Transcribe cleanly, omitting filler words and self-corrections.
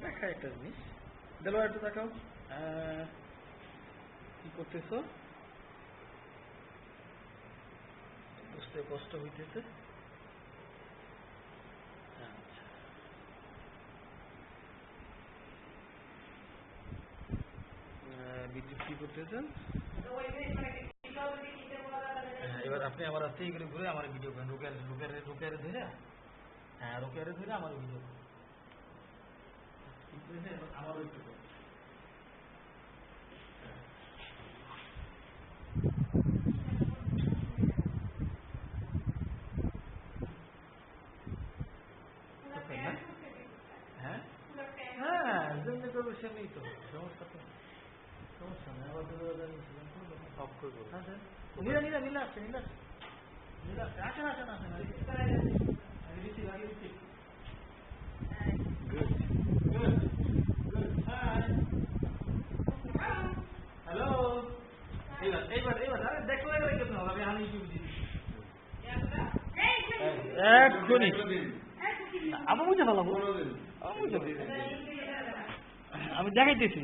দেখা একটা জিনিস দেলোয়ার একটু দেখাও কি করতেছো বুঝতে কষ্ট হইতেছে বিদ্যুৎ কি করতেছেন এবার আপনি আমার হাতে এগুলো ঘুরে আমার ভিডিও করেন রোকেয়ারে ধরে হ্যাঁ রোকেয়ারে ধরে আমার ভিডিও করেন আমারও একটু হ্যাঁ হ্যাঁ যেমনি করবো সেমনি তো সমস্যা তো সমস্যা নেই আবার অফ করবো নীলা নীলা নীলা আসছে নীলা নীলা আসেন আসেন আসেন Good. Good. Good. Hi. Hello. এইবার দেখো এবারে কেমন হবে আমি হানি কি বুঝি একজনই আমি বুঝে ফেলাবো আমি দেখাইতেছি